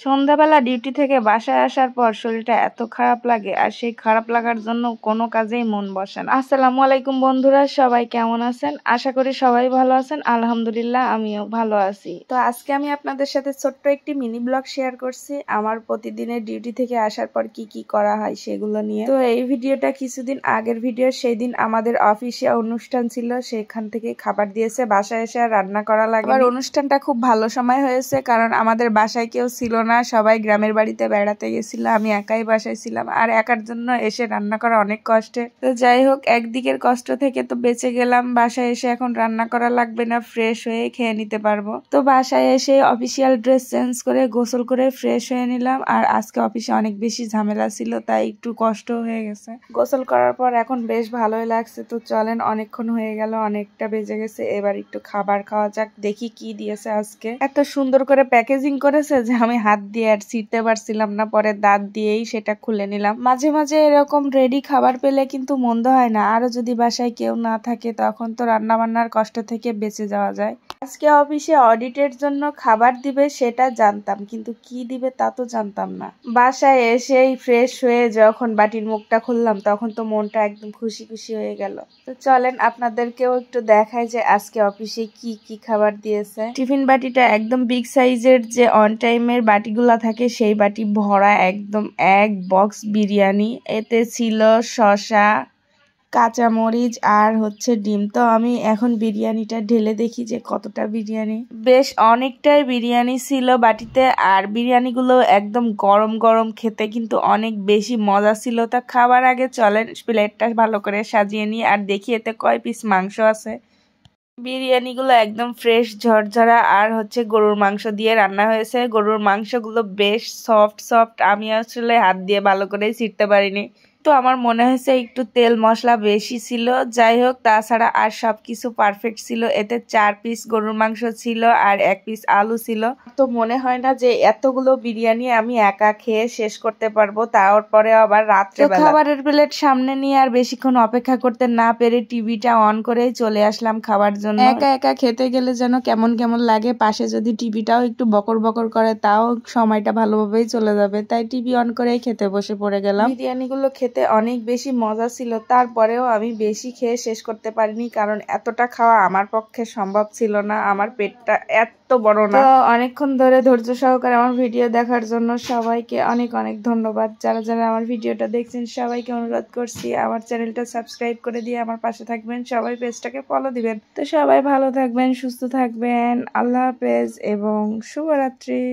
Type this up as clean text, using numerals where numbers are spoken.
সন্ধ্যাবেলা ডিউটি থেকে বাসায় আসার পর শরীরটা এত খারাপ লাগে, আর সেই খারাপ লাগার জন্য কোনো কাজেই মন বসে না। আসসালামু আলাইকুম বন্ধুরা, সবাই কেমন আছেন? আশা করি সবাই ভালো আছেন। আলহামদুলিল্লাহ, আমিও ভালো আছি। তো আজকে আমি আপনাদের সাথে ছোট্ট একটি মিনি ব্লগ শেয়ার করছি আমার প্রতিদিনের ডিউটি থেকে আসার পর কি কি করা হয় সেগুলো নিয়ে। তো এই ভিডিওটা কিছুদিন আগের ভিডিও। সেই দিন আমাদের অফিসে অনুষ্ঠান ছিল, সেখান থেকে খাবার দিয়েছে, বাসায় এসে আর রান্না করা লাগে। আর অনুষ্ঠানটা খুব ভালো সময় হয়েছে, কারণ আমাদের বাসায় কেউ ছিল না, সবাই গ্রামের বাড়িতে বেড়াতে গেছিল, আমি একাই বাসায় ছিলাম। আর একার জন্য এসে রান্না করা অনেক কষ্টের। তো যাই হোক, একদিকের কষ্ট থেকে তো বেঁচে গেলাম। বাসায় এসে এখন রান্না করা লাগবে না, ফ্রেশ হয়ে খেয়ে নিতে পারবো। তো বাসায় এসে অফিসিয়াল ড্রেস চেঞ্জ করে গোসল করে ফ্রেশ হয়ে নিলাম। আর আজকে অফিসে অনেক বেশি ঝামেলা ছিল, তাই একটু কষ্ট হয়ে গেছে। গোসল করার পর এখন বেশ ভালোই লাগছে। তো চলেন, অনেকক্ষণ হয়ে গেল, অনেকটা বেজে গেছে, এবার একটু খাবার খাওয়া যাক। দেখি কি দিয়েছে আজকে। এত সুন্দর করে প্যাকেজিং করেছে যে আমি হাত দিয়ে আর ছিঁড়তে পারছিলাম না, পরে দাঁত দিয়েই সেটা খুলে নিলাম। মাঝে মাঝে এরকম রেডি খাবার পেলে কিন্তু মন্দ হয় না, আরো যদি বাসায় কেউ না থাকে তখন তো রান্না বান্নার কষ্ট থেকে বেঁচে যাওয়া যায়। আজকে অফিসে অডিটের জন্য খাবার দিবে সেটা জানতাম, কিন্তু কি দিবে তা তো জানতাম না। বাসায় এসেই ফ্রেশ হয়ে যখন বাটির মুখটা খুললাম তখন তো মনটা একদম খুশি খুশি হয়ে গেল। তো চলেন আপনাদেরকেও একটু দেখায় যে আজকে অফিসে কি কি খাবার দিয়েছে। টিফিন বাটিটা একদম বিগ সাইজের, যে অন টাইমের বাটিগুলা থাকে সেই বাটি ভরা একদম এক বক্স বিরিয়ানি। এতে ছিল শসা, কাঁচামরিচ আর হচ্ছে ডিম। তো আমি এখন বিরিয়ানিটা ঢেলে দেখি যে কতটা বিরিয়ানি। বেশ অনেকটাই বিরিয়ানি ছিল বাটিতে, আর বিরিয়ানিগুলো একদম গরম গরম, খেতে কিন্তু অনেক বেশি মজা ছিল। তা খাবার আগে চলেন প্লেটটা ভালো করে সাজিয়ে নিই আর দেখি এতে কয় পিস মাংস আছে। বিরিয়ানিগুলো একদম ফ্রেশ ঝরঝরা, আর হচ্ছে গরুর মাংস দিয়ে রান্না হয়েছে। গরুর মাংসগুলো বেশ সফট সফট, আমি আসলে হাত দিয়ে ভালো করে ছিঁড়তে পারিনি। তো আমার মনে হয়েছে একটু তেল মশলা বেশি ছিল। যাই হোক, তাছাড়া আর সবকিছু পারফেক্ট ছিল। এতে 4 পিস গরুর মাংস ছিল আর 1 পিস আলু ছিল। তো মনে হয় না যে এতগুলো বিরিয়ানি আমি একা খেয়ে শেষ করতে পারবো, তারপরে আবার রাত্রে খাবারের প্লেট সামনে নিয়ে আর বেশিক্ষণ অপেক্ষা করতে না পেরে টিভিটা অন করেই চলে আসলাম খাবার জন্য। একা একা খেতে গেলে যেন কেমন কেমন লাগে, পাশে যদি টিভিটাও একটু বকর বকর করে তাও সময়টা ভালোভাবেই চলে যাবে, তাই টিভি অন করেই খেতে বসে পড়ে গেলাম। বিরিয়ানিগুলো খেতে অনেক বেশি মজা ছিল, তারপরেও আমি বেশি খেয়ে শেষ করতে পারিনি, কারণ এতটা খাওয়া আমার পক্ষে সম্ভব ছিল না, আমার পেটটা এত বড় না। তো অনেকক্ষণ ধরে ধৈর্য সহকারে আমার ভিডিও দেখার জন্য সবাইকে অনেক অনেক ধন্যবাদ। যারা যারা আমার ভিডিওটা দেখছেন সবাইকে অনুরোধ করছি আমার চ্যানেলটা সাবস্ক্রাইব করে দিয়ে আমার পাশে থাকবেন, সবাই পেজটাকে ফলো দিবেন। তো সবাই ভালো থাকবেন, সুস্থ থাকবেন, আল্লাহ হাফেজ এবং শুভরাত্রি।